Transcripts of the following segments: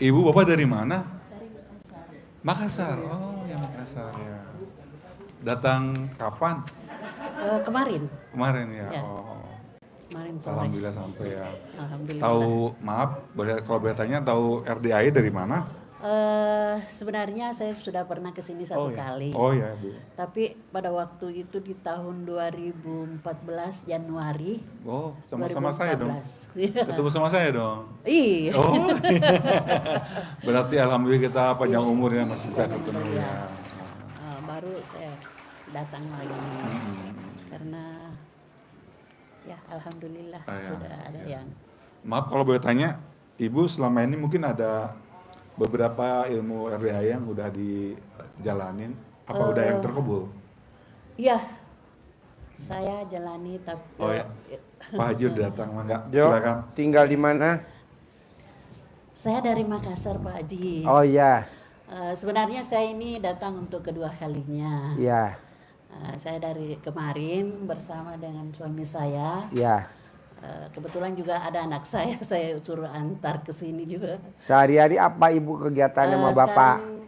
Ibu bapak dari mana? Dari Makassar. Makassar. Oh ya Makassar ya. Datang kapan? Kemarin. Kemarin ya. Ya. Oh. Kemarin sore. Alhamdulillah sampai ya. Alhamdulillah. Tahu, maaf, kalau boleh tanya, tahu RDAI dari mana? Sebenarnya saya sudah pernah ke sini satu kali. Oh ya Bu. Tapi pada waktu itu di tahun 2014 Januari. Oh, sama-sama saya dong. 2014. Ketemu sama saya dong. Iya. Oh. Berarti alhamdulillah kita panjang umur ya masih bisa ketemu ya. Baru saya datang lagi karena ya alhamdulillah sudah ada yang. Maaf kalau boleh tanya, Ibu selama ini mungkin ada beberapa ilmu RDA yang udah dijalanin, apa udah yang terkabul? Iya, saya jalani tapi. Oh ya, Pak Haji udah datang, enggak? Jo, Silakan. tinggal di mana? Saya dari Makassar Pak Haji. Oh ya, Sebenarnya saya ini datang untuk kedua kalinya. ya, Saya dari kemarin bersama dengan suami saya. ya. Kebetulan juga ada anak saya suruh antar ke sini juga. Sehari-hari apa ibu kegiatannya sama bapak? Sekarang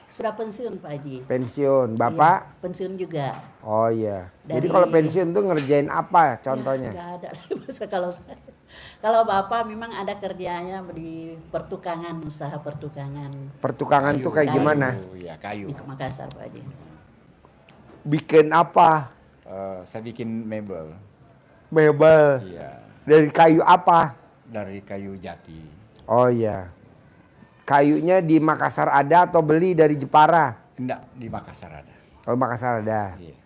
sudah pensiun Pak Haji. Pensiun, bapak? Iya, pensiun juga. Oh iya. Jadi Dari- kalau pensiun tuh ngerjain apa contohnya? Nggak ada. Masa kalau bapak memang ada kerjanya di pertukangan, usaha pertukangan Pertukangan tuh kayak Kayu. gimana? Ya kayu. di Makassar Pak Haji. Bikin apa? Saya bikin mebel. Mebel. Iya. Dari kayu apa? Dari kayu jati. Oh iya. Kayunya di Makassar ada atau beli dari Jepara? Enggak, di Makassar ada. Oh Makassar ada. Iya.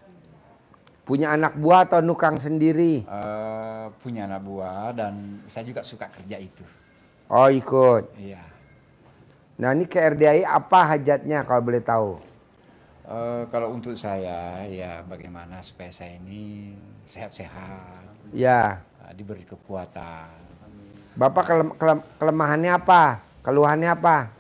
Punya anak buah atau nukang sendiri? Punya anak buah dan saya juga suka kerja itu. Oh ikut. Iya. Nah ini ke RDI apa hajatnya kalau boleh tahu? Kalau untuk saya ya bagaimana supaya saya ini sehat-sehat, Ya. diberi kekuatan. Bapak kelemahannya apa? Keluhannya apa?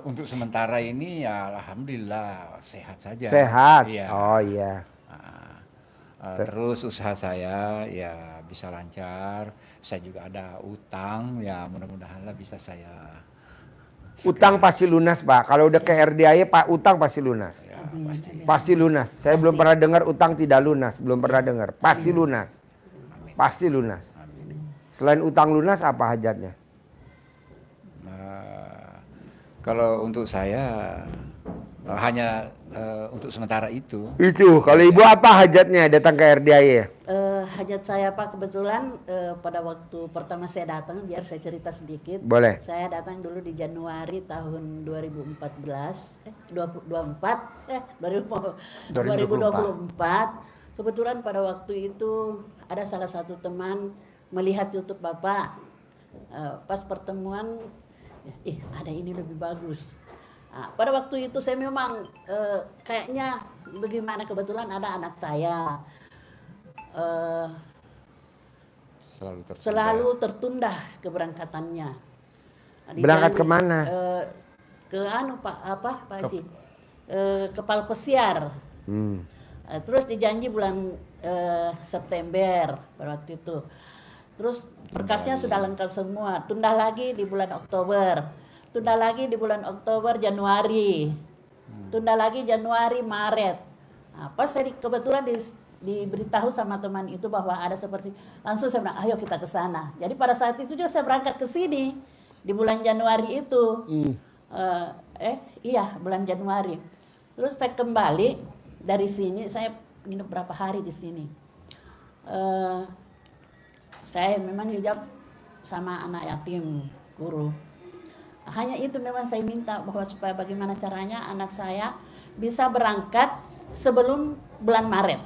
Untuk sementara ini ya alhamdulillah sehat saja. Sehat. Iya. Oh iya. Terus usaha saya ya bisa lancar. Saya juga ada utang ya mudah-mudahanlah bisa saya Utang pasti lunas Pak. Kalau udah ke RDI Pak utang pasti lunas. ya, pasti. Pasti lunas. Saya belum pernah dengar utang tidak lunas. Belum pernah dengar. Pasti lunas. Pasti lunas. Selain utang lunas apa hajatnya? Kalau untuk saya hanya untuk sementara itu. Itu. Kalau ibu apa hajatnya datang ke RDI? Hajat saya Pak kebetulan pada waktu pertama saya datang, biar saya cerita sedikit. Boleh. Saya datang dulu di Januari tahun 2014, 2024. Kebetulan pada waktu itu ada salah satu teman melihat YouTube Bapak. Pas pertemuan, ada ini lebih bagus. Pada waktu itu saya memang kayaknya bagaimana, kebetulan ada anak saya. Selalu tertunda keberangkatannya. Berangkat kemana? Ke Pak Haji, ke Palpesiar. Terus dijanji bulan September pada waktu itu. Terus berkasnya sudah lengkap semua. Tunda lagi di bulan Oktober. Tunda lagi di bulan Oktober, Januari. Tunda lagi Januari, Maret. Pas saya kebetulan diberitahu sama teman itu bahwa ada seperti, langsung saya bilang ayo kita ke sana. Jadi pada saat itu juga saya berangkat ke sini di bulan Januari itu. Iya bulan Januari. Terus saya kembali dari sini, saya nginep berapa hari di sini. Saya memang hijab sama anak yatim guru. Hanya itu memang saya minta bahwa supaya bagaimana caranya anak saya bisa berangkat sebelum bulan Maret.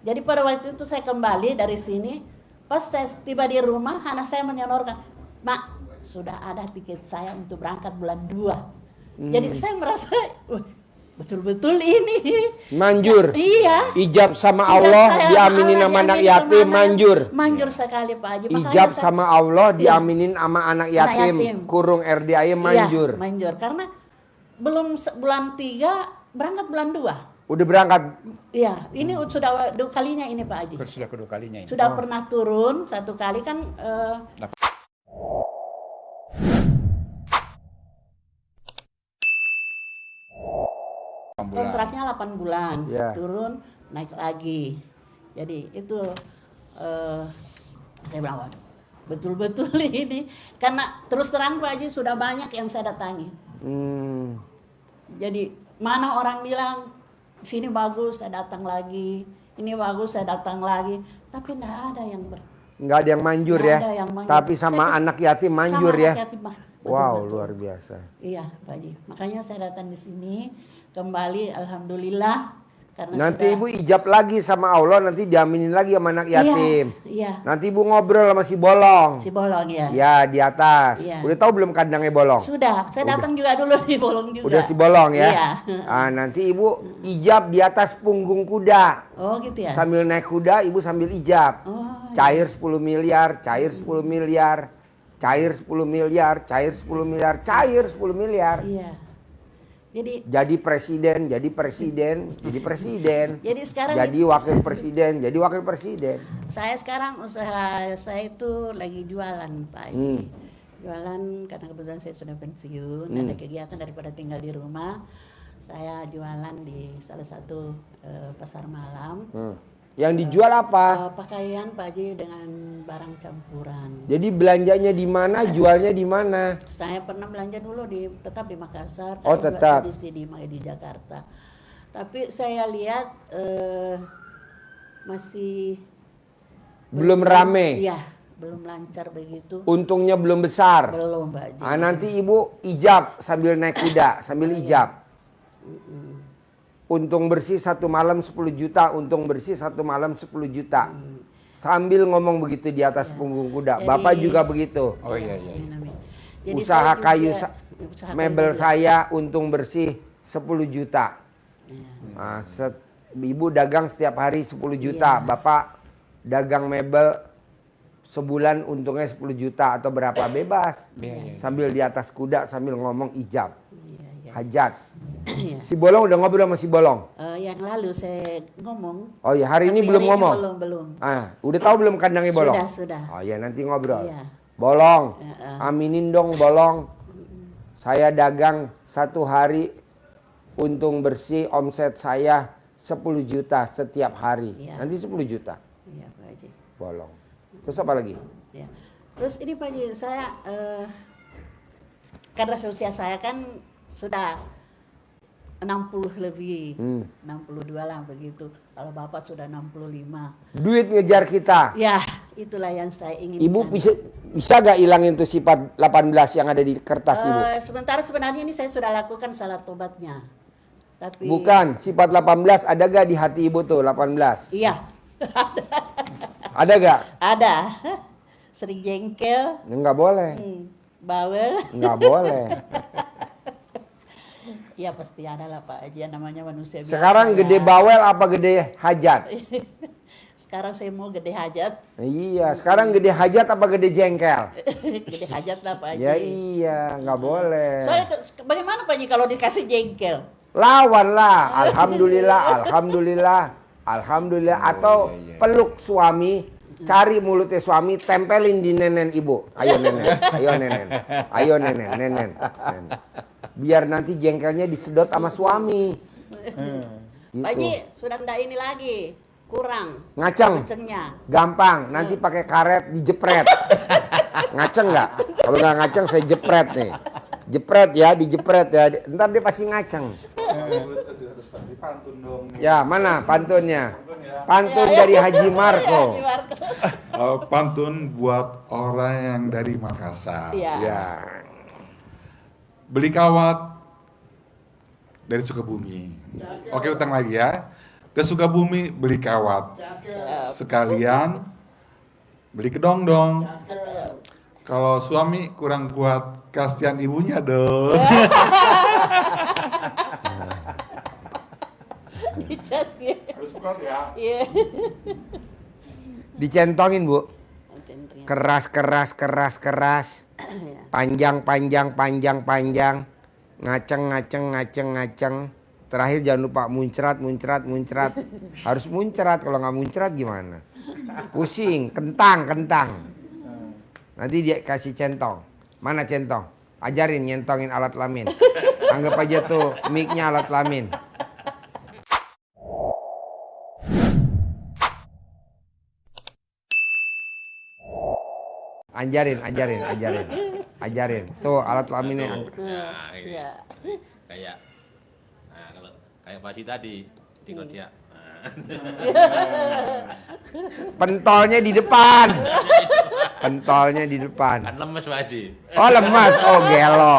Jadi pada waktu itu saya kembali dari sini, pas saya tiba di rumah, anak saya menyonorkan, "Mak, sudah ada tiket saya untuk berangkat bulan 2." Jadi saya merasa, betul-betul ini. Manjur. Iya. Ijab sama Ijab Allah saya diaminin sama anak yatim, manjur. Manjur sekali Pak Haji. Makanya Ijab saya- sama Allah diaminin sama anak yatim. yatim. Kurung RDI manjur. Iya, manjur. Karena belum bulan 3, berangkat bulan 2. Udah berangkat. Iya, ini sudah dua kalinya ini Pak Haji. Sudah kedua kalinya ini. Sudah pernah turun satu kali kan bulan. kontraknya 8 bulan, Ya. turun naik lagi. Jadi itu saya bilang waduh, betul-betul ini karena terus terang Pak Haji sudah banyak yang saya datangi. Jadi mana orang bilang sini bagus, saya datang lagi, ini bagus, saya datang lagi, tapi tidak ada yang Nggak ada yang manjur nggak ya. ada yang manjur. Tapi sama Saya- anak yatim manjur sama ya. anak yatim, betul-betul. Wow, luar biasa. Iya Pak Haji, makanya saya datang di sini kembali, alhamdulillah. Karena Nanti sudah- ibu ijab lagi sama Allah, nanti diaminin lagi sama anak yatim. Iya, Nanti ibu ngobrol sama si bolong. si bolong ya. Ya di atas. Iya. Udah tahu belum kandangnya bolong? Sudah, saya datang juga dulu di bolong juga. Udah si bolong ya. Iya. Ah, nanti ibu ijab di atas punggung kuda. Oh gitu ya. Sambil naik kuda ibu sambil ijab. Oh, Cair 10 miliar, cair 10 miliar, cair 10 miliar, cair 10 miliar, cair 10 miliar. iya. Jadi Jadi presiden, jadi presiden, jadi presiden. Jadi sekarang Jadi wakil presiden, jadi wakil presiden. saya sekarang usaha saya itu lagi jualan Pak Haji. Jualan karena kebetulan saya sudah pensiun, ada kegiatan daripada tinggal di rumah. Saya jualan di salah satu pasar malam. Yang dijual apa? Pakaian Pak Haji dengan barang campuran. Jadi belanjanya di mana, jualnya di mana? Saya pernah belanja dulu tetap di Makassar, Oh, juga tetap. saya di Jakarta. Tapi saya lihat masih Belum rame. Iya, belum lancar begitu. Untungnya belum besar. Belum Pak Haji. Ah, nanti ibu ijab sambil naik kuda, sambil ijab. Untung bersih 1 malam 10 juta, untung bersih 1 malam 10 juta. Sambil ngomong begitu di atas punggung kuda. Jadi- Bapak juga begitu. Oh iya iya. Amin, amin. Jadi Usaha saya juga- kayu usaha kayu mebel juga. saya untung bersih 10 juta. Iya. Nah, ibu dagang setiap hari 10 juta. Iya. Bapak dagang mebel sebulan untungnya 10 juta atau berapa bebas. Iya, iya. Sambil di atas kuda sambil ngomong ijab. Iya, iya. Hajat. Iya. Si bolong udah ngobrol sama si bolong. Yang lalu saya ngomong. Oh ya, hari ini tapi belum hari ngomong. Belum. Ah, udah tahu belum kandangnya bolong? Sudah. Oh ya, nanti ngobrol. Iya. Bolong, Heeh. aminin dong bolong. Saya dagang 1 hari untung bersih omset saya 10 juta setiap hari. Iya. Nanti 10 juta. Iya Pak Haji. Bolong. Terus apa lagi? Ya. Terus ini Pak Haji, saya karena usia saya kan sudah 60 lebih, 62 lah begitu. Kalau Bapak sudah 65. Duit ngejar kita. Ya, itulah yang saya inginkan. Ibu bisa gak hilangin tuh sifat 18 yang ada di kertas ibu? Sementara sebenarnya ini saya sudah lakukan salat tobatnya. Tapi Bukan, sifat 18 ada gak di hati ibu tuh 18? Iya, Ada gak? ada. Sering jengkel, Nggak boleh. bawel. Nggak boleh. Ya pasti ada lah Pak Haji, namanya manusia biasa. Sekarang ya. gede bawel apa gede hajat? Sekarang saya mau gede hajat. Iya, sekarang gede hajat apa gede jengkel? Gede hajat lah Pak Haji. Ya iya, nggak boleh. Soalnya bagaimana Pak Haji kalau dikasih jengkel? Lawan lah, alhamdulillah, alhamdulillah, alhamdulillah. Atau iya. peluk suami, cari mulutnya suami, tempelin di nenen ibu. Ayo nenen, ayo nenen, ayo nenen, nenen. Biar nanti jengkelnya disedot sama suami. Gitu. Pak Haji sudah ndak ini lagi, kurang. Ngaceng. Ngacengnya. Gampang, nanti pakai karet dijepret. Ngaceng nggak? Kalau nggak ngaceng saya jepret nih. Jepret ya, dijepret ya. Ntar dia pasti ngaceng. Pantun dong. Ya, mana pantunnya? Pantun dari Haji Marco. Haji Marco. Pantun buat orang yang dari Makassar. Iya. Ya. Beli kawat dari Sukabumi. Oke, utang lagi ya. Ke Sukabumi beli kawat. Sekalian beli kedong-dong. Kalau suami kurang kuat, kasihan ibunya dong. Dicas gitu. Harus kuat ya. Iya. Dicentongin, Bu. Centringnya. Keras, keras, keras, keras. Iya. Panjang, panjang, panjang, panjang. Ngaceng, ngaceng, ngaceng, ngaceng. Terakhir jangan lupa muncrat, muncrat, muncrat. Harus muncrat, kalau nggak muncrat gimana? Pusing, kentang, kentang. Nanti dia kasih centong. Mana centong? Ajarin nyentongin alat kelamin. Anggap aja tuh mic-nya alat kelamin. Ajarin. Tuh alat kelaminnya. Nah, ini. Iya. Kayak nah kalau kayak Pak Haji tadi di Kodia. Nah. Pentolnya di depan. Pentolnya di depan. Kan lemes Pak Haji. Oh lemas, oh gelo.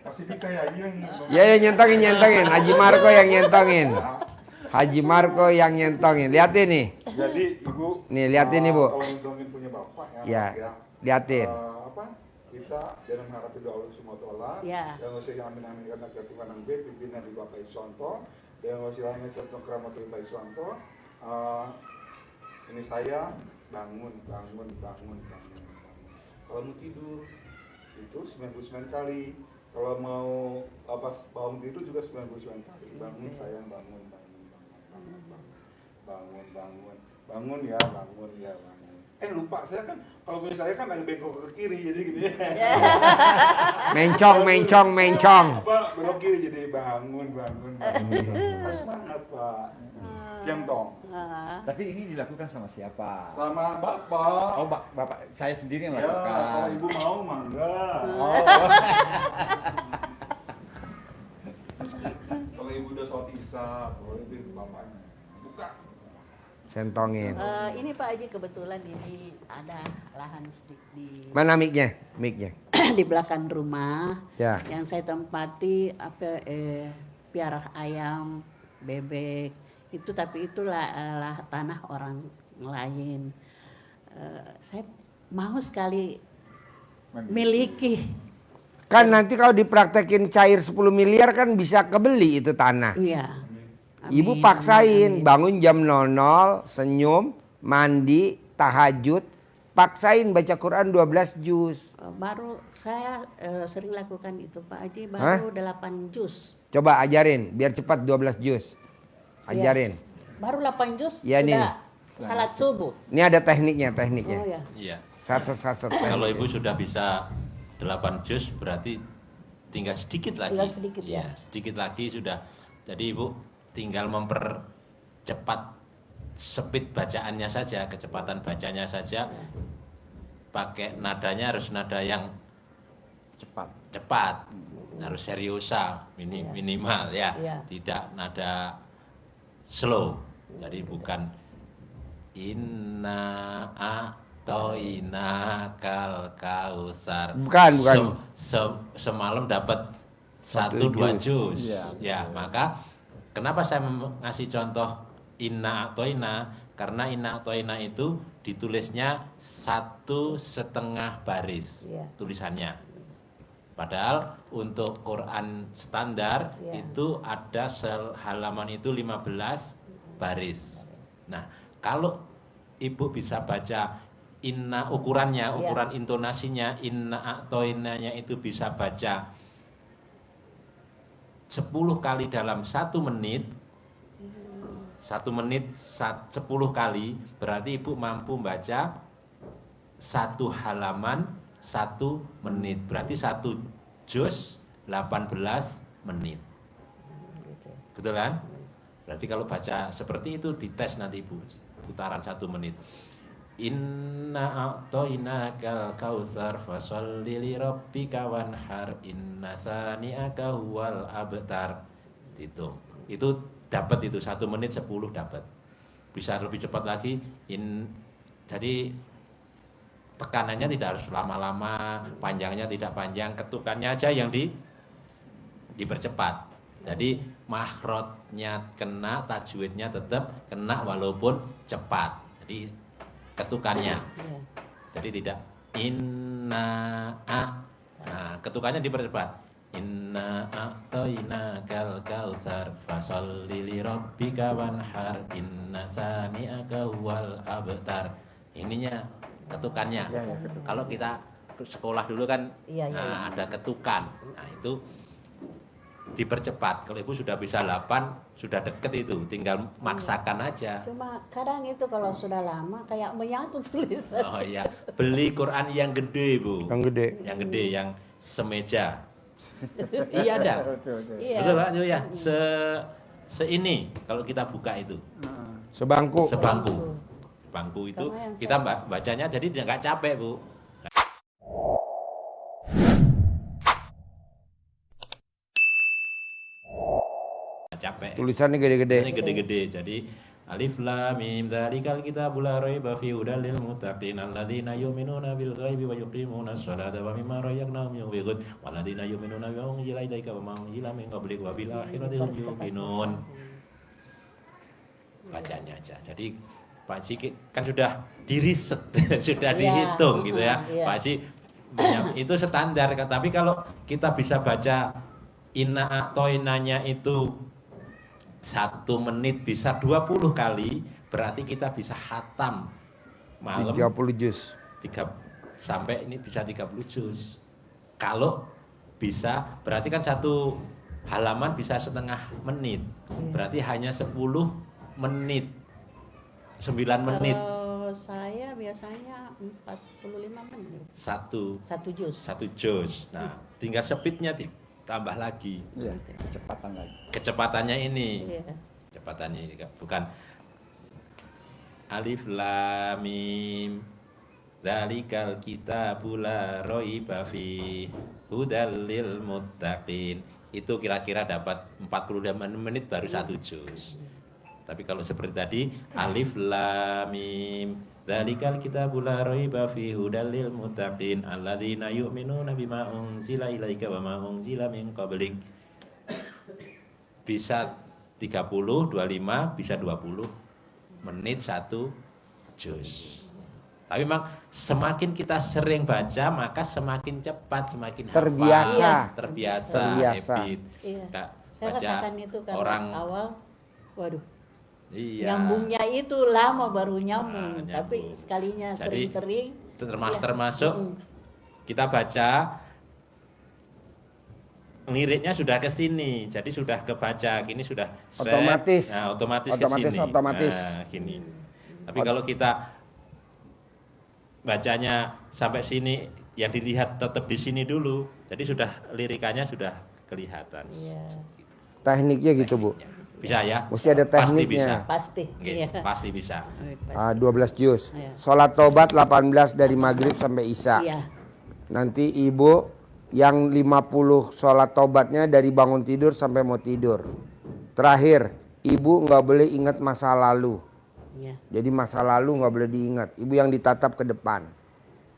Pasifik saya aja yang Ya nyentongin. Haji Marco yang nyentongin. Haji Marco yang nyentongin. Liatin nih. Jadi ibu, Nih, liatin nih, Bu. Kalau ngomongin punya bapak Ya, liatin. Kita dalam mengharapkan doa Allah Subhanahu wa taala. Ya. Dan wasih amin amin karena Tuhan yang baik pimpinan di Bapak Iswanto. Dan wasih lainnya contoh keramat Bapak Iswanto. Ini saya bangun. Kalau mau tidur itu 99 kali. Kalau mau bangun tidur juga 99 kali. Bangun sayang, bangun ya. Lupa saya kan kalau punya saya kan agak bengkok ke kiri jadi gini. Mencong. Apa belok kiri jadi bangun. Harus semangat Pak. Centong. Tapi ini dilakukan sama siapa? Sama Bapak. Oh, Bapak saya sendiri yang Ya, lakukan. kalau Ibu mau mangga. Oh. Kalau Ibu udah sholat isya, kalau itu bapaknya. Buka. Centongin. Ini Pak Haji kebetulan ini ada lahan sedikit di Mana mic-nya? di belakang rumah Ya. yang saya tempati piara ayam, bebek itu, tapi itulah tanah orang lain. Saya mau sekali miliki. Kan nanti kalau dipraktekin cair 10 miliar kan bisa kebeli itu tanah. Iya. Ibu Amin, paksain amin. bangun jam 00, senyum, mandi, tahajud, paksain baca Quran 12 juz. Baru saya sering lakukan itu Pak Haji, baru 8 juz. Coba ajarin biar cepat 12 juz. Ajarin. Baru 8 juz Ya, sudah nih. salat subuh. Ini ada tekniknya. Oh ya. Iya. Saset. Kalau Ibu sudah bisa 8 juz berarti tinggal sedikit lagi. Tinggal sedikit, ya. Iya, sedikit lagi sudah. Jadi Ibu tinggal mempercepat speed bacaannya saja, kecepatan bacanya saja. Pakai nadanya harus nada yang cepat. Harus seriosa minimal ya. Iya. Tidak nada slow. Jadi bukan inna a'toina kal kausar. Bukan. Semalam dapat 1-2 juz. Ya, maka kenapa saya ngasih contoh inna a'toina? Karena inna a'toina itu ditulisnya 1,5 baris tulisannya. Padahal untuk Quran standar itu ada halaman itu 15 baris. Nah, kalau Ibu bisa baca ukuran intonasinya, inna a'toinanya itu bisa baca 10 kali dalam 1 menit. 1 menit 10 kali, berarti Ibu mampu baca 1 halaman 1 menit. Berarti 1 juz 18 menit. Betul kan? Berarti kalau baca seperti itu dites nanti Ibu, putaran 1 menit. Inna a'toinakal kautsar fasholli li rabbika wanhar inna sani'aka huwal abtar. Itu dapat itu 1 menit 10 dapat. Bisa lebih cepat lagi. Jadi tekanannya tidak harus lama-lama, panjangnya tidak panjang, ketukannya aja yang dipercepat. Jadi makhrajnya kena, tajwidnya tetap kena walaupun cepat. Jadi ketukannya. Jadi tidak inna a. Nah, ketukannya dipercepat. Inna a'toinakal kautsar fasholli li rabbika wanhar inna sani'aka huwal abtar. Ininya ketukannya. Kalau kita sekolah dulu kan ada ketukan. Nah, itu dipercepat. Kalau Ibu sudah bisa 8, sudah deket itu, tinggal maksakan aja. Cuma kadang itu kalau sudah lama kayak menyatu tulisan. Oh iya, beli Quran yang gede, Bu. Yang gede, yang semeja. Iya ada. Iya. Betul Pak, ya. Ini kalau kita buka itu. Sebangku. bangku itu Sama yang kita bacanya jadi nggak capek, Bu. Nggak capek. Tulisannya gede-gede. Ini gede-gede. Jadi alif lam mim dzalikal kitabul la raiba fihi hudal lil muttaqin alladzina yu'minuna bil ghaibi wa yuqimuna sholata wa mimma razaqnahum yunfiqun walladzina yu'minuna bima unzila ilaika wa ma unzila min qablika wa bil akhirati hum yuqinun. Bacanya aja. Jadi Pak Haji kan sudah diriset, sudah Iya, dihitung gitu ya. iya. Pak Haji itu standar. Tapi kalau kita bisa baca inna atoinanya itu 1 menit bisa 20 kali, berarti kita bisa khatam malam 30 juz. 3 sampai ini bisa 30 juz. Kalau bisa berarti kan 1 halaman bisa setengah menit. Berarti hanya 10 menit. 9 menit. Kalau saya biasanya 45 menit. 1 juz. juz. Nah, tinggal speednya tambah lagi. Iya, kecepatan lagi. Kecepatannya ini. Iya. Kecepatannya ini bukan alif lam mim dzalikal kitabul la raiba fi hudal lil muttaqin. Itu kira-kira dapat 45 menit baru 1 juz. Tapi kalau seperti tadi alif lam mim dzalikal kitabul la raiba fi hudal lil muttaqin alladzina yu'minuna bima unzila ilaika wa ma unzila min qablik. Bisa 30, 25, bisa 20 menit 1 juz. Tapi memang semakin kita sering baca maka semakin cepat, semakin hafal, Terbiasa. terbiasa, Terbiasa. habit. Iya. Kak, Saya baca rasakan itu karena orang awal, waduh, iya. nyambungnya itu lama baru nyambung. Nah, Tapi nyambung. sekalinya Jadi, sering-sering, iya. termasuk kita baca liriknya sudah ke sini, jadi sudah kebaca, gini sudah seret. Otomatis. Nah, otomatis ke Otomatis, sini. otomatis. Nah, gini. Tapi kalau kita bacanya sampai sini, yang dilihat tetap di sini dulu, jadi sudah lirikannya sudah kelihatan. Iya. Tekniknya gitu, Bu. Bisa ya? Mesti ada Pasti tekniknya. bisa. Pasti. Oke, Iya. pasti bisa. Pasti. 12 juz. Iya. Sholat tobat 18 dari maghrib sampai isya. Iya. Nanti ibu yang 50 sholat tobatnya dari bangun tidur sampai mau tidur. Terakhir, ibu nggak boleh ingat masa lalu. Iya. Jadi masa lalu nggak boleh diingat. Ibu yang ditatap ke depan.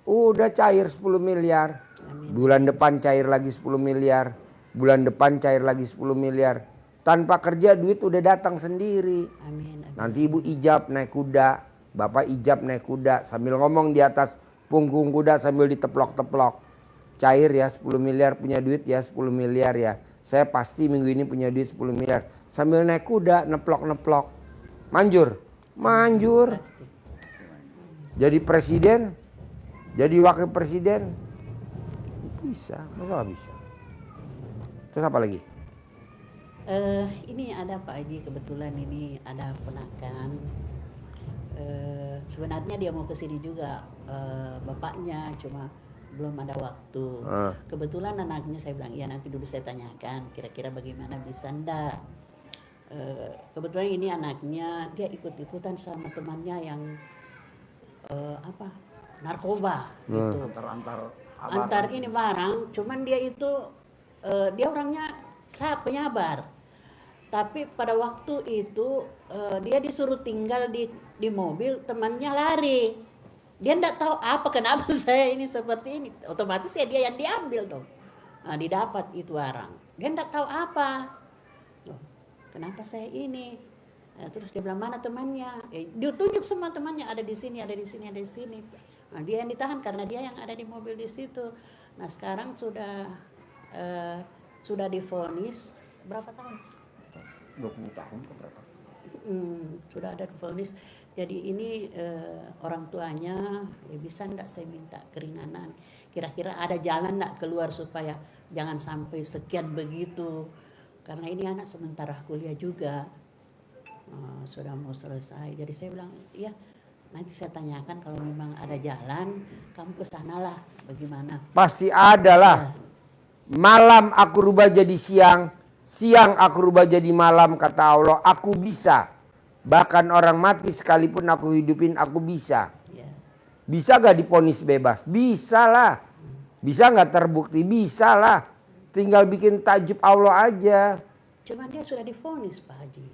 Udah cair 10 miliar. Bulan depan cair lagi 10 miliar. Bulan depan cair lagi 10 miliar. Tanpa kerja duit udah datang sendiri. Amin. Amin. Nanti ibu ijab naik kuda. Bapak ijab naik kuda. Sambil ngomong di atas punggung kuda sambil diteplok-teplok. Cair ya 10 miliar punya duit ya 10 miliar ya. Saya pasti minggu ini punya duit 10 miliar. Sambil naik kuda neplok-neplok. Manjur. Manjur. Pasti. Jadi presiden. Jadi wakil presiden. Bisa. Masa gak bisa? Terus apa lagi? Ini ada Pak Haji, kebetulan ini ada ponakan. Sebenarnya dia mau ke sini juga, bapaknya, cuma belum ada waktu. Kebetulan anaknya saya bilang, ya nanti dulu saya tanyakan, kira-kira bagaimana bisa ndak. Kebetulan ini anaknya, dia ikut-ikutan sama temannya yang narkoba gitu. Antar ini barang, cuman dia itu dia orangnya sangat penyabar. Tapi pada waktu itu dia disuruh tinggal di mobil, temannya lari. Dia enggak tahu kenapa saya ini seperti ini. Otomatis ya dia yang diambil dong. Nah, didapat itu barang. Dia enggak tahu apa. Loh, kenapa saya ini? Nah, terus dia bilang mana temannya? Dia tunjuk semua temannya ada di sini, ada di sini, ada di sini. Nah, dia yang ditahan karena dia yang ada di mobil di situ. Nah, sekarang sudah divonis berapa tahun? 20 tahun ke berapa? Sudah ada divonis. Jadi ini orang tuanya bisa enggak saya minta keringanan. Kira-kira ada jalan enggak keluar supaya jangan sampai sekian begitu. Karena ini anak sementara kuliah juga. Sudah mau selesai. Jadi saya bilang, ya nanti saya tanyakan kalau memang ada jalan, kamu kesanalah bagaimana. Pasti ada lah. Malam aku rubah jadi siang, siang aku rubah jadi malam, kata Allah. Aku bisa. Bahkan orang mati sekalipun aku hidupin aku bisa. Ya. Bisa gak diponis bebas? Bisa lah. Bisa gak terbukti? Bisa lah. Tinggal bikin takjub Allah aja. Cuman dia sudah divonis Pak Haji.